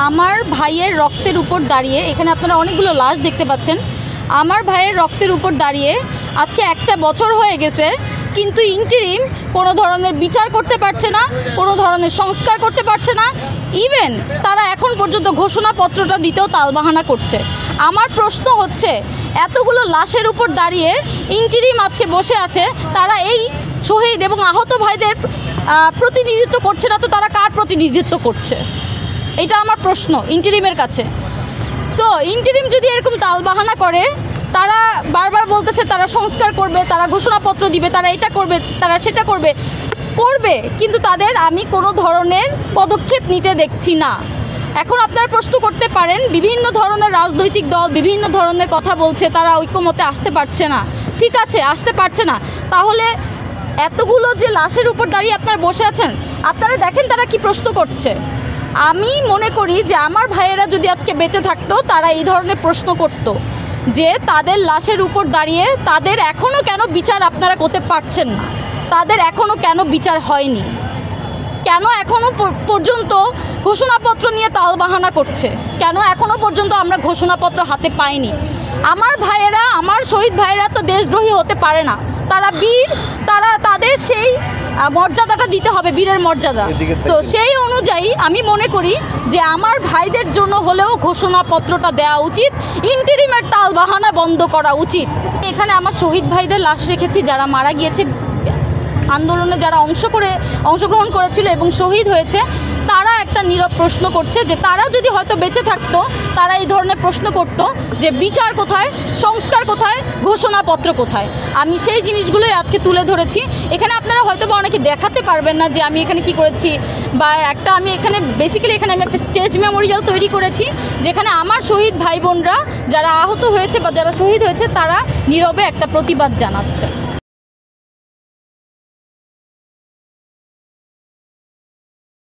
আমার ভাইয়ের রক্তের উপর দাঁড়িয়ে, এখানে আপনারা অনেকগুলো লাশ দেখতে পাচ্ছেন, আমার ভাইয়ের রক্তের উপর দাঁড়িয়ে আজকে একটা বছর হয়ে গেছে, কিন্তু ইন্টারিম কোনো ধরনের বিচার করতে পারছে না, কোনো ধরনের সংস্কার করতে পারছে না। ইভেন তারা এখন পর্যন্ত ঘোষণাপত্রটা দিতেও তালবাহানা করছে। আমার প্রশ্ন হচ্ছে, এতগুলো লাশের উপর দাঁড়িয়ে ইন্টারিম আজকে বসে আছে, তারা এই শহীদ এবং আহত ভাইদের প্রতিনিধিত্ব করছে না, তো তারা কার প্রতিনিধিত্ব করছে? এটা আমার প্রশ্ন ইন্টারিমের কাছে। সো ইন্টারিম যদি এরকম তালবাহানা করে, তারা বারবার বলতেছে তারা সংস্কার করবে, তারা ঘোষণাপত্র দিবে, তারা এটা করবে, তারা সেটা করবে, কিন্তু তাদের আমি কোনো ধরনের পদক্ষেপ নিতে দেখছি না। এখন আপনারা প্রশ্ন করতে পারেন, বিভিন্ন ধরনের রাজনৈতিক দল বিভিন্ন ধরনের কথা বলছে, তারা ঐক্যমতে আসতে পারছে না। ঠিক আছে, আসতে পারছে না, তাহলে এতগুলো যে লাশের উপর দাঁড়িয়ে আপনারা বসে আছেন, আপনারা দেখেন তারা কি প্রশ্ন করছে। আমি মনে করি যে আমার ভাইয়েরা যদি আজকে বেঁচে থাকতো, তারা এই ধরনের প্রশ্ন করত যে তাদের লাশের উপর দাঁড়িয়ে তাদের এখনও কেন বিচার আপনারা করতে পারছেন না, তাদের এখনও কেন বিচার হয়নি, কেন এখনও পর্যন্ত ঘোষণাপত্র নিয়ে তালবাহানা করছে, কেন এখনও পর্যন্ত আমরা ঘোষণাপত্র হাতে পাইনি। আমার ভাইয়েরা, আমার শহীদ ভাইয়েরা তো দেশদ্রোহী হতে পারে না, তারা বীর, তাদের সেই মর্যাদাটা দিতে হবে, বীরের মর্যাদা। তো সেই অনুযায়ী আমি মনে করি যে আমার ভাইদের জন্য হলেও ঘোষণাপত্রটা দেওয়া উচিত, ইন্টারিমের তালবাহানা বন্ধ করা উচিত। এখানে আমার শহীদ ভাইদের লাশ রেখেছি, যারা মারা গিয়েছে, আন্দোলনে যারা অংশগ্রহণ করেছিল এবং শহীদ হয়েছে, তারা একটা নীরব প্রশ্ন করছে যে তারা যদি হয়তো বেঁচে থাকতো, তারা এই ধরনের প্রশ্ন করতো যে বিচার কোথায়, সংস্কার কোথায়, ঘোষণাপত্র কোথায়। আমি সেই জিনিসগুলোই আজকে তুলে ধরেছি। এখানে আপনারা হয়তো বা অনেকে দেখাতে পারবেন না যে আমি এখানে কি করেছি, বা আমি এখানে বেসিক্যালি আমি একটা স্টেজ মেমোরিয়াল তৈরি করেছি, যেখানে আমার শহীদ ভাই বোনরা যারা আহত হয়েছে বা যারা শহীদ হয়েছে, তারা নীরবে একটা প্রতিবাদ জানাচ্ছে।